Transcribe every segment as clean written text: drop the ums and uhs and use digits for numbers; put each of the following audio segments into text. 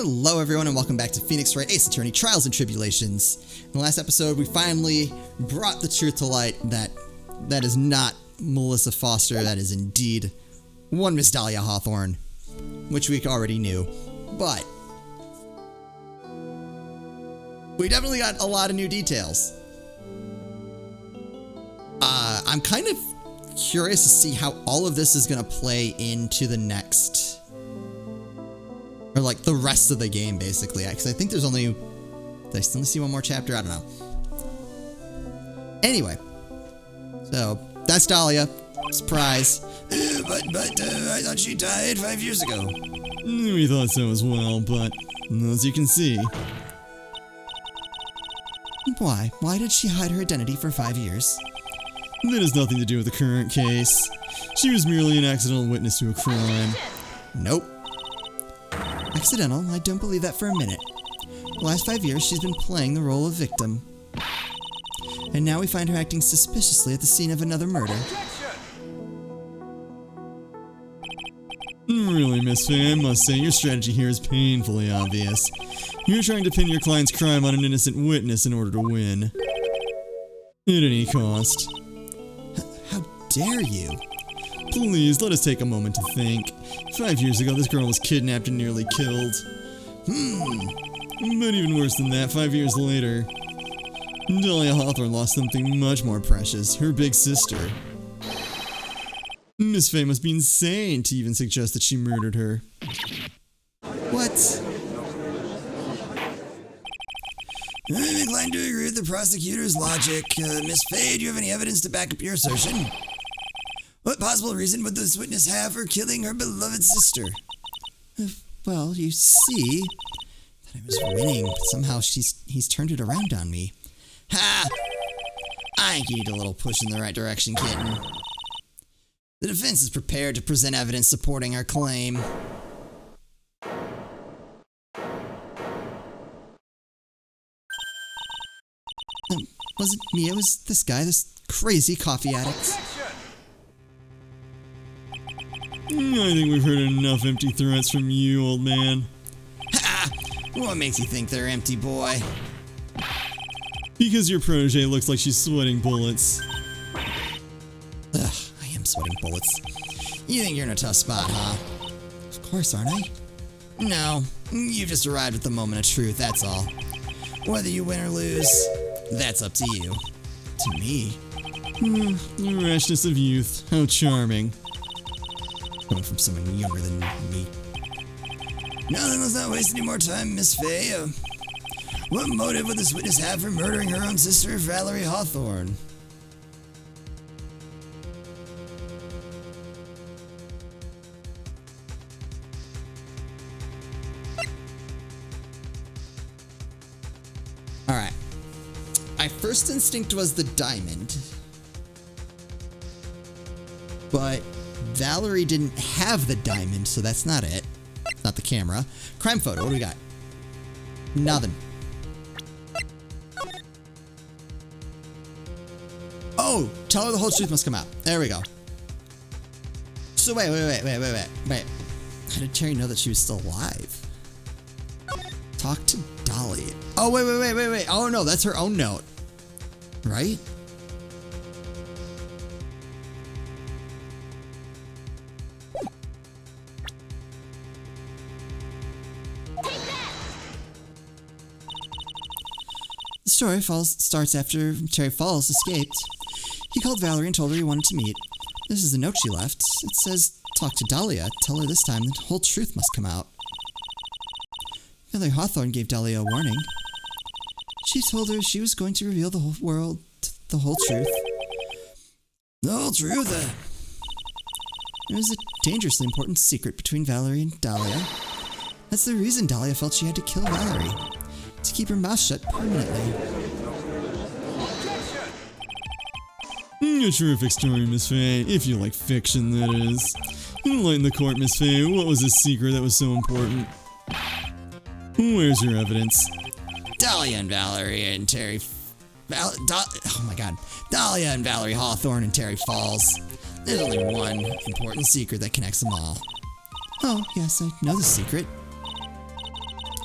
Hello everyone and welcome back to Phoenix Wright Ace Attorney Trials and Tribulations. In the last episode we finally brought the truth to light that is not Melissa Foster, that is indeed one Miss Dahlia Hawthorne, which we already knew, but we definitely got a lot of new details. I'm kind of curious to see how all of this is going to play into the next, or like the rest of the game, basically. Because I think there's only, did I still see one more chapter? I don't know. Anyway, so that's Dahlia. Surprise. But I thought she died 5 years ago. We thought so as well, but as you can see. Why? Why did she hide her identity for 5 years? That has nothing to do with the current case. She was merely an accidental witness to a crime. Nope. Accidental? I don't believe that for a minute. The last 5 years, she's been playing the role of victim. And now we find her acting suspiciously at the scene of another murder. Really, Miss Faye, I must say your strategy here is painfully obvious. You're trying to pin your client's crime on an innocent witness in order to win. At any cost. How dare you? Please, let us take a moment to think. 5 years ago, this girl was kidnapped and nearly killed. But even worse than that, 5 years later, Dahlia Hawthorne lost something much more precious, her big sister. Miss Faye must be insane to even suggest that she murdered her. What? I'm inclined to agree with the prosecutor's logic. Miss Faye, do you have any evidence to back up your assertion? What possible reason would this witness have for killing her beloved sister? Well, you see, that I was winning, but somehow he's turned it around on me. Ha! I think you need a little push in the right direction, kitten. The defense is prepared to present evidence supporting our claim. Was it Mia? Was this guy, this crazy coffee addict? I think we've heard enough empty threats from you, old man. Ha! What makes you think they're empty, boy? Because your protege looks like she's sweating bullets. Ugh, I am sweating bullets. You think you're in a tough spot, huh? Of course, aren't I? No, you've just arrived at the moment of truth, that's all. Whether you win or lose, that's up to you. To me? The rashness of youth. How charming. Coming from someone younger than me. Now then, let's not waste any more time, Miss Faye. What motive would this witness have for murdering her own sister, Valerie Hawthorne? Alright. My first instinct was the diamond. But Valerie didn't have the diamond, so that's not it. Not the camera. Crime photo, what do we got? Nothing. Oh, tell her the whole truth must come out. There we go. So wait. How did Terry know that she was still alive? Talk to Dolly. Oh, wait. Oh no, that's her own note. Right? The story starts after Terry Falls escaped. He called Valerie and told her he wanted to meet. This is the note she left. It says, talk to Dahlia. Tell her this time the whole truth must come out. Valerie Hawthorne gave Dahlia a warning. She told her she was going to reveal the whole world, the whole truth. The whole truth? There was a dangerously important secret between Valerie and Dahlia. That's the reason Dahlia felt she had to kill Valerie. To keep her mouth shut permanently. A terrific story, Miss Faye. If you like fiction, that is. Enlighten the court, Miss Faye. What was the secret that was so important? Where's your evidence? Dahlia and Valerie and Terry... oh my god. Dahlia and Valerie Hawthorne and Terry Falls. There's only one important secret that connects them all. Oh, yes, I know the secret.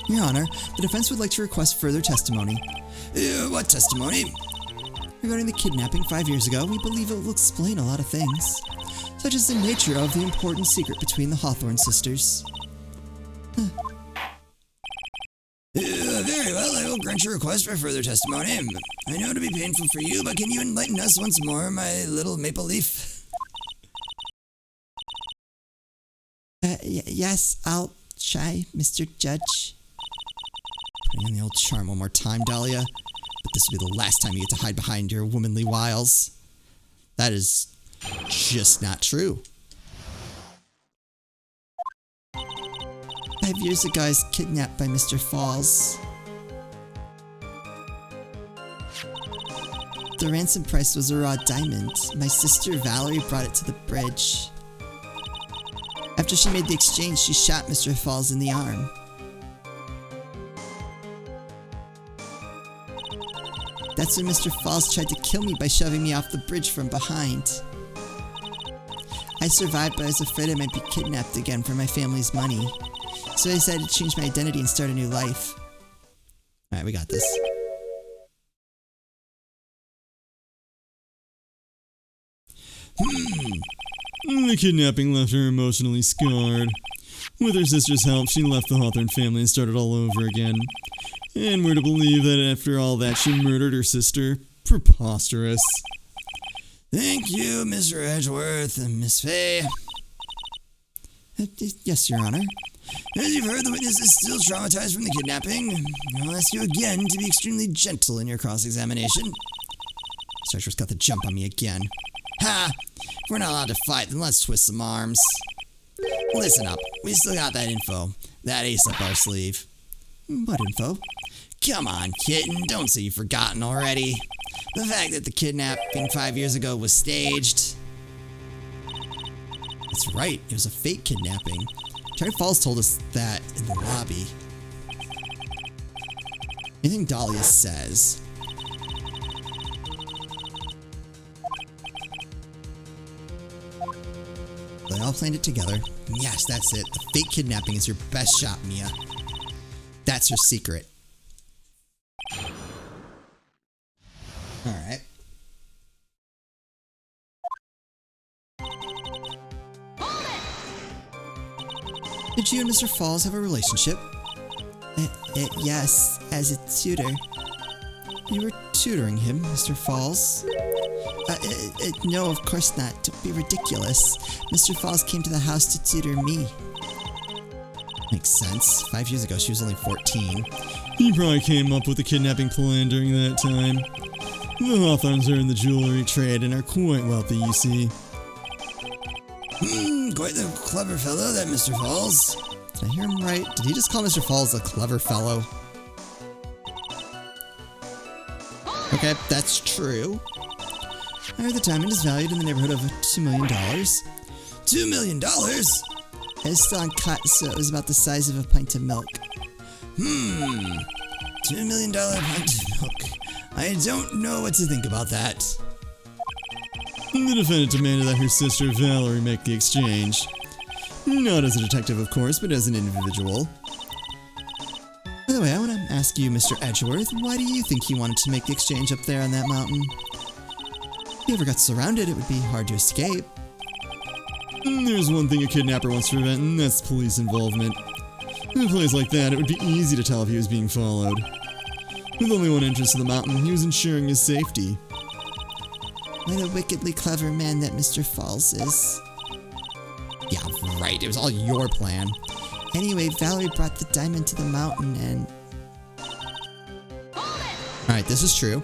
Your Honor, the defense would like to request further testimony. What testimony? Regarding the kidnapping 5 years ago, we believe it will explain a lot of things, such as the nature of the important secret between the Hawthorne sisters. Very well, I will grant your request for further testimony. I know it'll be painful for you, but can you enlighten us once more, my little maple leaf? Yes, I'll try, Mr. Judge. Putting on the old charm one more time, Dahlia. But this will be the last time you get to hide behind your womanly wiles. That is just not true. 5 years ago, I was kidnapped by Mr. Falls. The ransom price was a raw diamond. My sister Valerie brought it to the bridge. After she made the exchange, she shot Mr. Falls in the arm. That's when Mr. Falls tried to kill me by shoving me off the bridge from behind. I survived, but I was afraid I might be kidnapped again for my family's money. So I decided to change my identity and start a new life. Alright, we got this. The kidnapping left her emotionally scarred. With her sister's help, she left the Hawthorne family and started all over again. And we're to believe that after all that, she murdered her sister? Preposterous. Thank you, Mr. Edgeworth and Miss Fay. Yes, Your Honor. As you've heard, the witness is still traumatized from the kidnapping. I'll ask you again to be extremely gentle in your cross-examination. Searcher's got the jump on me again. Ha! If we're not allowed to fight, then let's twist some arms. Listen up, we still got that info. That ace up our sleeve. What info? Come on, kitten, don't say you've forgotten already. The fact that the kidnapping 5 years ago was staged. That's right, it was a fake kidnapping. Terry Falls told us that in the lobby. Anything Dahlia says. They all planned it together. Yes, that's it. The fake kidnapping is your best shot, Mia. That's your secret. Alright. Did you and Mr. Falls have a relationship? Yes, as a tutor. You were tutoring him, Mr. Falls? No, of course not. Don't be ridiculous. Mr. Falls came to the house to tutor me. Makes sense. 5 years ago, she was only 14. He probably came up with the kidnapping plan during that time. The Hawthorns are in the jewelry trade and are quite wealthy, you see. Quite the clever fellow, that Mr. Falls. Did I hear him right? Did he just call Mr. Falls a clever fellow? Okay, that's true. I heard the diamond is valued in the neighborhood of $2 million. $2 million? It was still uncut, so it was about the size of a pint of milk. $2 million pint of milk. I don't know what to think about that. The defendant demanded that her sister Valerie make the exchange. Not as a detective, of course, but as an individual. By the way, I want to ask you, Mr. Edgeworth, why do you think he wanted to make the exchange up there on that mountain? If you ever got surrounded, it would be hard to escape. There's one thing a kidnapper wants to prevent, and that's police involvement. In a place like that, it would be easy to tell if he was being followed. With only one entrance to the mountain, he was ensuring his safety. What a wickedly clever man that Mr. Falls is. Yeah, right. It was all your plan. Anyway, Valerie brought the diamond to the mountain and... Alright, this is true.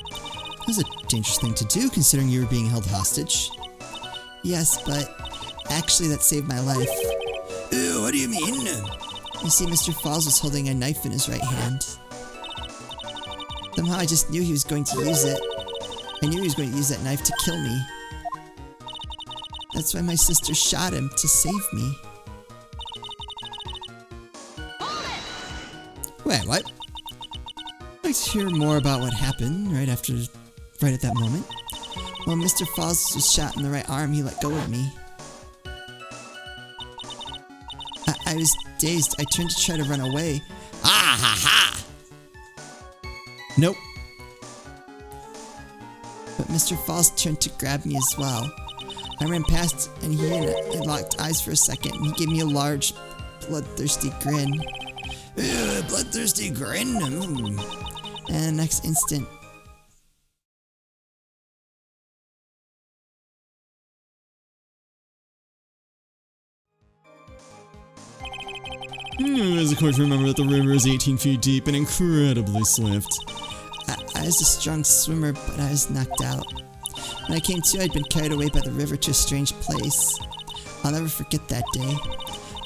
That was a dangerous thing to do, considering you were being held hostage. Yes, but actually that saved my life. What do you mean? You see, Mr. Falls was holding a knife in his right hand. Somehow I just knew he was going to use it. I knew he was going to use that knife to kill me. That's why my sister shot him, to save me. Wait, what? I'd like to hear more about what happened right at that moment. When Mr. Falls was shot in the right arm, he let go of me. I was dazed. I turned to try to run away. Ah ha ha! Nope. But Mr. Falls turned to grab me as well. I ran past, and he and I locked eyes for a second, and he gave me a large, bloodthirsty grin. Bloodthirsty grin? And the next instant, You guys, of course, remember that the river is 18 feet deep and incredibly swift. I was a strong swimmer, but I was knocked out. When I came to, I'd been carried away by the river to a strange place. I'll never forget that day.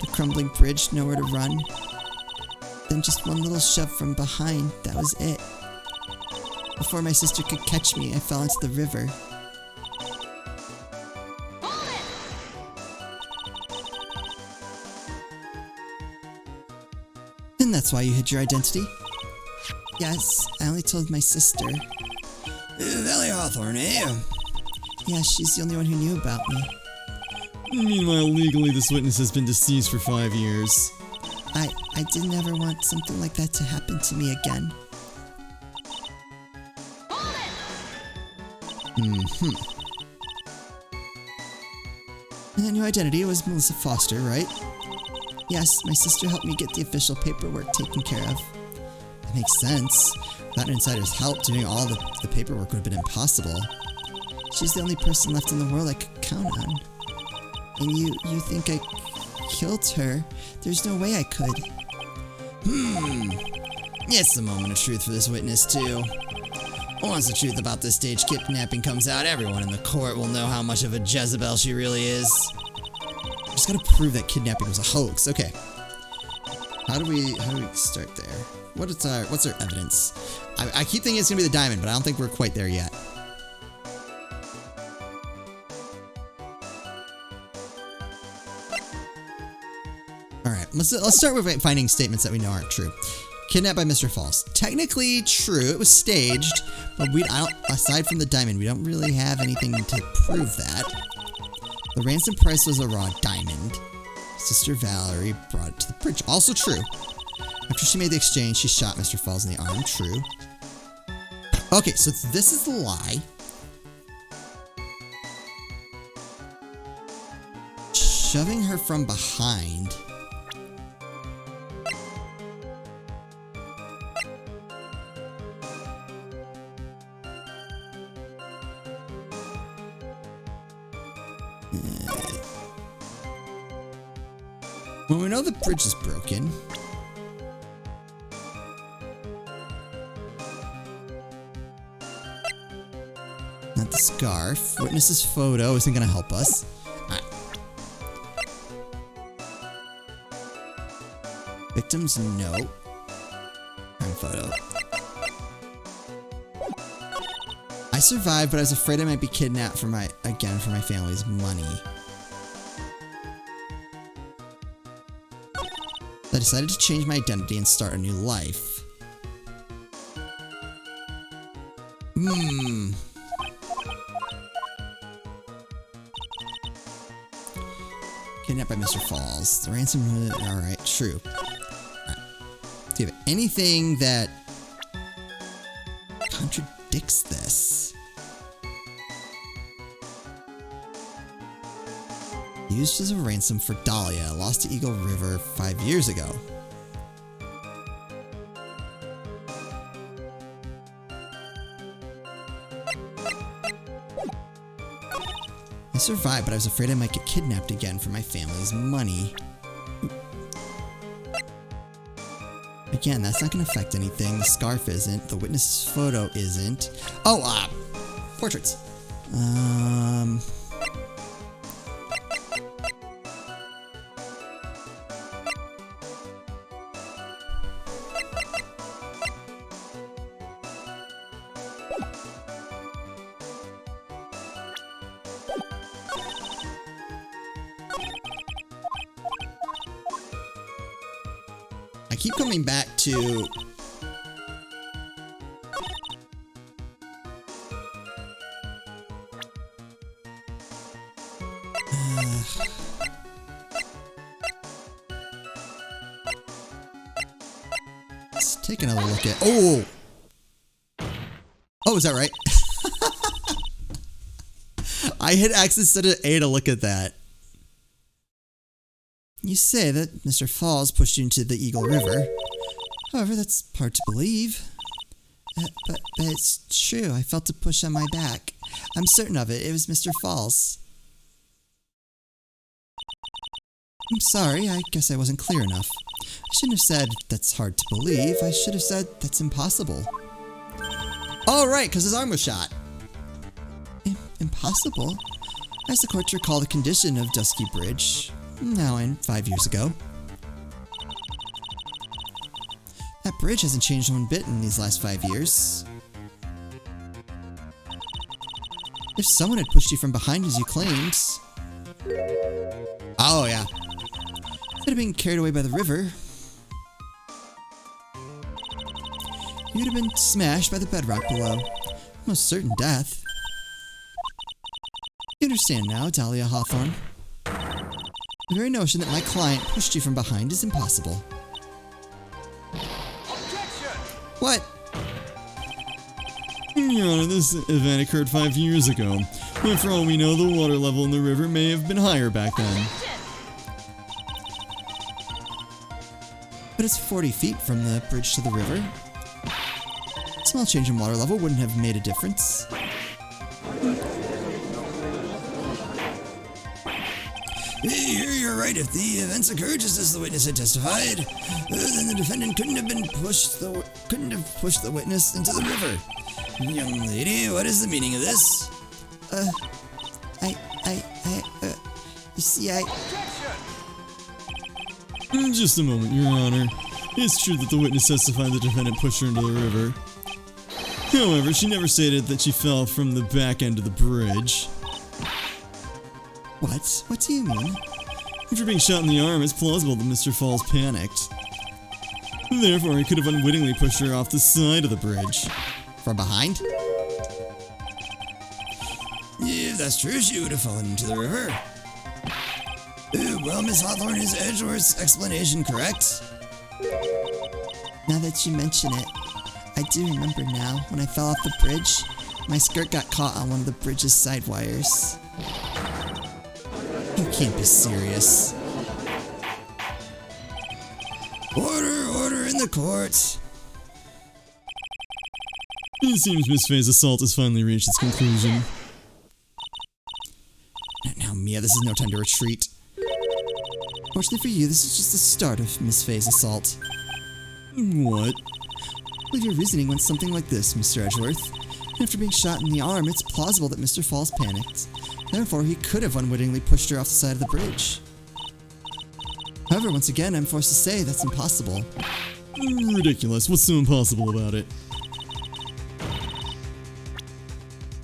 The crumbling bridge, nowhere to run. Then just one little shove from behind, that was it. Before my sister could catch me, I fell into the river. And that's why you hid your identity? Yes, I only told my sister. Valley Hawthorne, eh? Yeah, she's the only one who knew about me. Meanwhile, legally, this witness has been deceased for 5 years. I didn't ever want something like that to happen to me again. And your identity was Melissa Foster, right? Yes, my sister helped me get the official paperwork taken care of. That makes sense. Without an insider's help, doing all the paperwork would have been impossible. She's the only person left in the world I could count on. And you think I killed her? There's no way I could. It's a moment of truth for this witness, too. Once the truth about this staged kidnapping comes out, everyone in the court will know how much of a Jezebel she really is. Just gotta prove that kidnapping was a hoax. Okay. How do we start there? What's our evidence? I keep thinking it's gonna be the diamond, but I don't think we're quite there yet. Alright, let's start with finding statements that we know aren't true. Kidnapped by Mr. Falls. Technically true, it was staged, but aside from the diamond, we don't really have anything to prove that. The ransom price was a raw diamond. Sister Valerie brought it to the bridge. Also true. After she made the exchange, she shot Mr. Falls in the arm. True. Okay, so this is the lie. Shoving her from behind. Well, we know the bridge is broken. Not the scarf. Witness's photo isn't gonna help us. Alright. Victim's note. Crime photo. I survived, but I was afraid I might be kidnapped for my family's money. I decided to change my identity and start a new life. Kidnapped by Mr. Falls. The ransom... Alright, true. Alright. Do you have anything that contradicts this? Used as a ransom for Dahlia, lost to Eagle River 5 years ago. I survived, but I was afraid I might get kidnapped again for my family's money. Again, that's not going to affect anything. The scarf isn't. The witness's photo isn't. Oh, portraits. I keep coming back to... Let's take another look at... Oh! Oh, is that right? I hit X instead of A to look at that. You say that Mr. Falls pushed you into the Eagle River. However, that's hard to believe. But it's true. I felt a push on my back. I'm certain of it. It was Mr. Falls. I'm sorry. I guess I wasn't clear enough. I shouldn't have said that's hard to believe. I should have said that's impossible. Oh, right, because his arm was shot. Impossible? I asked the court to recall the condition of Dusky Bridge. Now and 5 years ago. That bridge hasn't changed one bit in these last 5 years. If someone had pushed you from behind as you claimed... Oh, yeah. Instead of being carried away by the river, you would have been smashed by the bedrock below. Most certain death. You understand now, Dahlia Hawthorne. The very notion that my client pushed you from behind is impossible. Objection! What? Your Honor, this event occurred 5 years ago, when for all we know, the water level in the river may have been higher back then. But it's 40 feet from the bridge to the river. A small change in water level wouldn't have made a difference. You're right. If the events occurred just as the witness had testified, then the defendant couldn't have pushed the witness into the river. Young lady, what is the meaning of this? You see, Just a moment, Your Honor. It's true that the witness testified the defendant pushed her into the river. However, she never stated that she fell from the back end of the bridge. What? What do you mean? After being shot in the arm, it's plausible that Mr. Falls panicked. Therefore, he could have unwittingly pushed her off the side of the bridge. From behind? If that's true, she would have fallen into the river. Well, Miss Hawthorne, is Edgeworth's explanation correct? Now that you mention it, I do remember now. When I fell off the bridge, my skirt got caught on one of the bridge's side wires. You can't be serious. Order in the court. It seems Miss Faye's assault has finally reached its conclusion. Now, Mia, this is no time to retreat. Fortunately for you, this is just the start of Miss Faye's assault. What? I believe your reasoning went something like this, Mr. Edgeworth. After being shot in the arm, it's plausible that Mr. Falls panicked. Therefore, he could have unwittingly pushed her off the side of the bridge. However, once again, I'm forced to say that's impossible. Ridiculous. What's so impossible about it?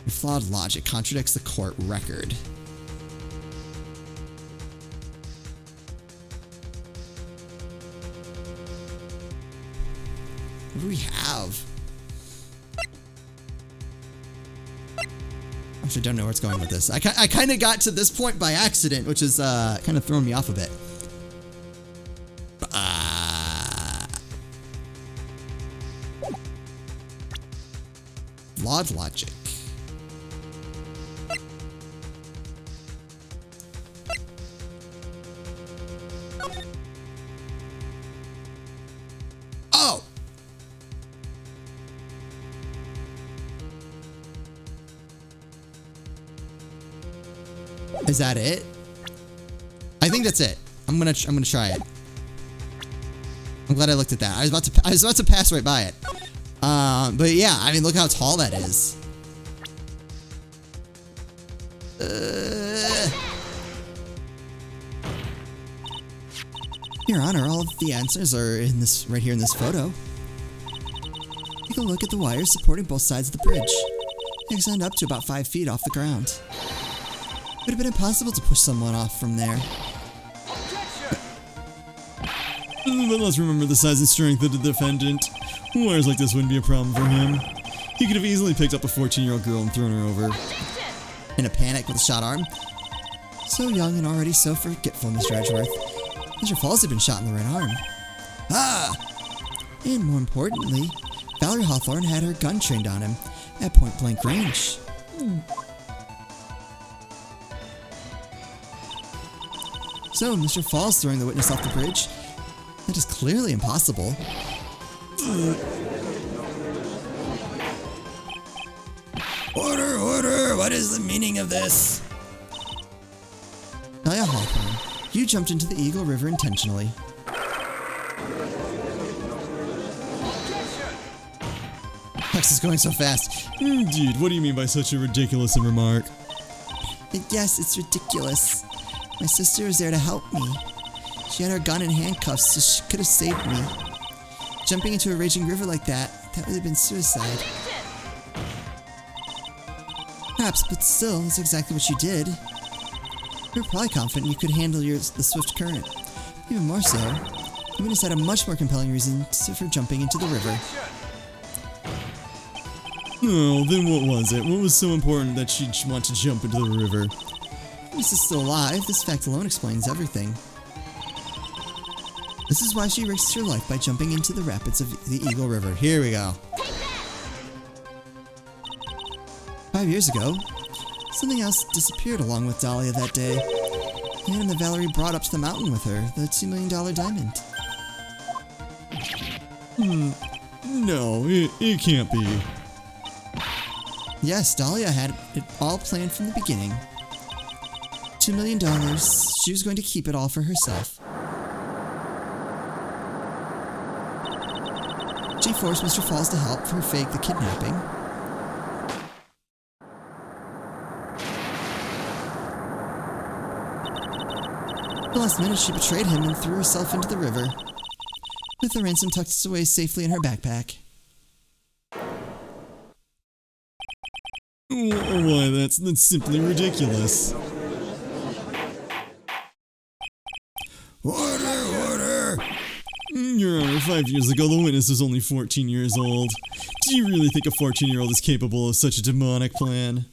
Your flawed logic contradicts the court record. What do we have? Actually, don't know where it's going with this. I kind of got to this point by accident, which is kind of throwing me off a bit. Flawed logic. Oh! Is that it? I think that's it. I'm gonna try it. I'm glad I looked at that. I was about to pass right by it. But yeah, I mean, look how tall that is. Your Honor, all of the answers are in this right here in this photo. Take a look at the wires supporting both sides of the bridge. They extend up to about 5 feet off the ground. It would have been impossible to push someone off from there. But let's remember the size and strength of the defendant. Wires like this wouldn't be a problem for him. He could have easily picked up a 14-year-old girl and thrown her over. In a panic with a shot arm? So young and already so forgetful, Mr. Edgeworth. Mr. Falls had been shot in the right arm. Ah! And more importantly, Valerie Hawthorne had her gun trained on him at point-blank range. So, Mr. Falls throwing the witness off the bridge? That is clearly impossible. Order, order! What is the meaning of this? Dahlia Hawthorne, you jumped into the Eagle River intentionally. Hex is going so fast. Indeed, what do you mean by such a ridiculous remark? Yes, it's ridiculous. My sister was there to help me. She had her gun and handcuffs, so she could have saved me. Jumping into a raging river like that would have been suicide. Perhaps, but still, that's exactly what you did. You were probably confident you could handle the swift current. Even more so, the witness had a much more compelling reason for jumping into the river. Oh, then what was it? What was so important that she'd want to jump into the river? This is still alive. This fact alone explains everything. This is why she risked her life by jumping into the rapids of the Eagle River. Here we go. 5 years ago, something else disappeared along with Dahlia that day. The item that Valerie brought up to the mountain with her, the $2 million diamond. No, it can't be. Yes, Dahlia had it all planned from the beginning. $2 million, she was going to keep it all for herself. She forced Mr. Falls to help her fake the kidnapping. At the last minute, she betrayed him and threw herself into the river, with the ransom tucked away safely in her backpack. Why, that's simply ridiculous. Order, order! Your Honor, 5 years ago, the witness was only 14 years old. Do you really think a 14-year-old is capable of such a demonic plan?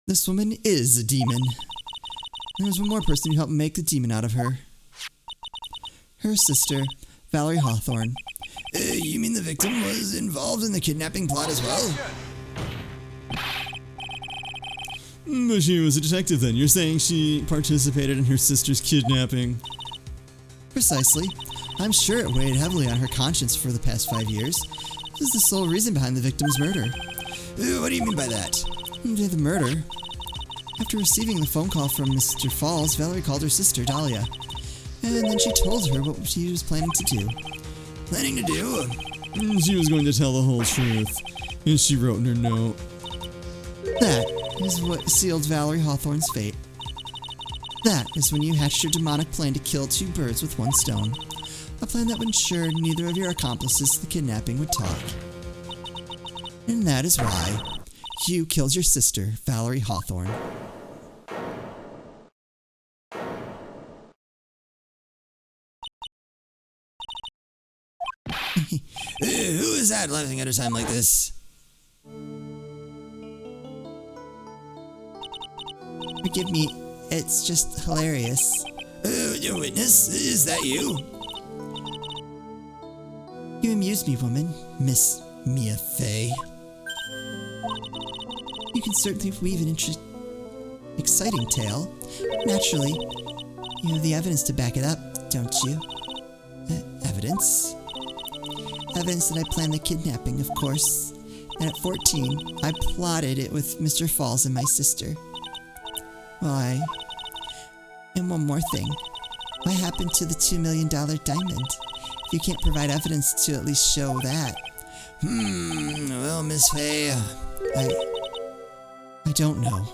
This woman is a demon. There was one more person who helped make the demon out of her. Her sister, Valerie Hawthorne. You mean the victim was involved in the kidnapping plot as well? But she was a detective then. You're saying she participated in her sister's kidnapping? Precisely. I'm sure it weighed heavily on her conscience for the past 5 years. This is the sole reason behind the victim's murder. What do you mean by that? The murder. After receiving the phone call from Mr. Falls, Valerie called her sister, Dahlia. And then she told her what she was planning to do. Planning to do? She was going to tell the whole truth. And she wrote in her note. That is what sealed Valerie Hawthorne's fate. That is when you hatched your demonic plan to kill 2 birds with 1 stone. A plan that would ensure neither of your accomplices to the kidnapping would talk. And that is why you killed your sister, Valerie Hawthorne. Who is that laughing at a time like this? Forgive me, it's just hilarious. Your witness? Is that you? You amuse me, woman, Miss Mia Fey. You can certainly weave an exciting tale. Naturally, you have the evidence to back it up, don't you? Evidence? Evidence that I planned the kidnapping, of course. And at 14, I plotted it with Mr. Falls and my sister. Why? And one more thing. What happened to the $2 million diamond? If you can't provide evidence to at least show that. Well, Miss Fey, I don't know.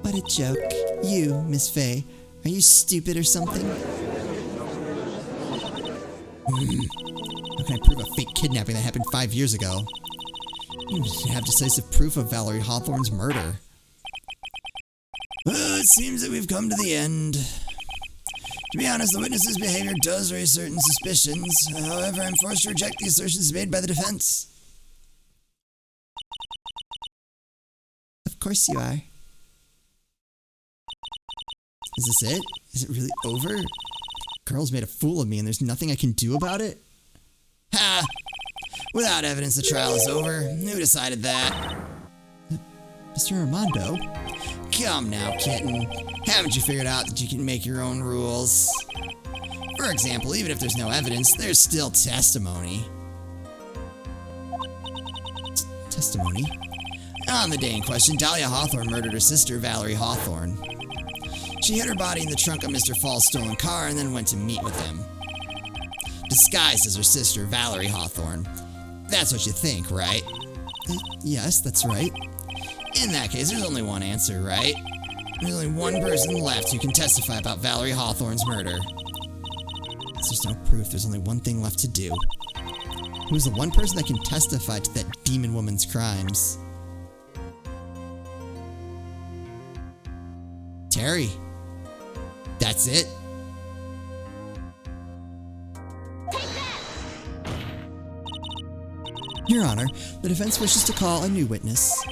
What a joke. You, Miss Fey, are you stupid or something? How can I prove a fake kidnapping that happened 5 years ago? You have decisive proof of Valerie Hawthorne's murder. Well, it seems that we've come to the end. To be honest, the witness's behavior does raise certain suspicions. However, I'm forced to reject the assertions made by the defense. Of course you are. Is this it? Is it really over? girl's made a fool of me and there's nothing I can do about it? Ha! Without evidence, the trial is over. Who decided that? Mr. Armando? Come now, kitten. Haven't you figured out that you can make your own rules? For example, even if there's no evidence, there's still testimony. Testimony? On the day in question, Dahlia Hawthorne murdered her sister, Valerie Hawthorne. She hid her body in the trunk of Mr. Fall's stolen car and then went to meet with him. Disguised as her sister, Valerie Hawthorne. That's what you think, right? Yes, that's right. In that case, there's only one answer, right? There's only one person left who can testify about Valerie Hawthorne's murder. There's no proof. There's only one thing left to do. Who's the one person that can testify to that demon woman's crimes? Terry. That's it. Your Honor, the defense wishes to call a new witness.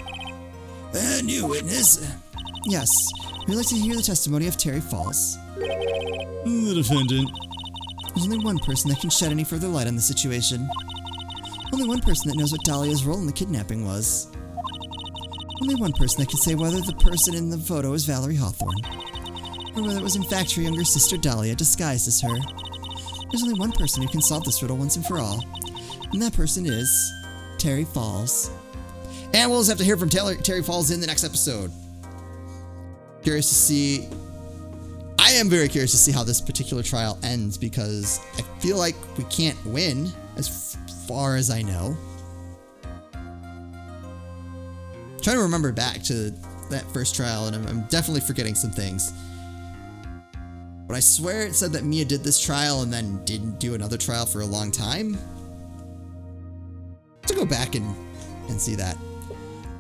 A new witness? Yes, we'd like to hear the testimony of Terry Falls. The defendant. There's only one person that can shed any further light on the situation. Only one person that knows what Dahlia's role in the kidnapping was. Only one person that can say whether the person in the photo is Valerie Hawthorne, or whether it was in fact her younger sister Dahlia disguised as her. There's only one person who can solve this riddle once and for all, and that person is Terry Falls. And we'll just have to hear from Terry Falls in the next episode. Curious to see. I am very curious to see how this particular trial ends because I feel like we can't win as far as I know. I'm trying to remember back to that first trial and I'm definitely forgetting some things. But I swear it said that Mia did this trial and then didn't do another trial for a long time. To go back and see that.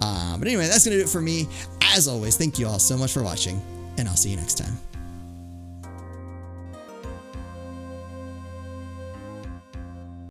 But anyway, that's going to do it for me. As always, thank you all so much for watching, and I'll see you next time.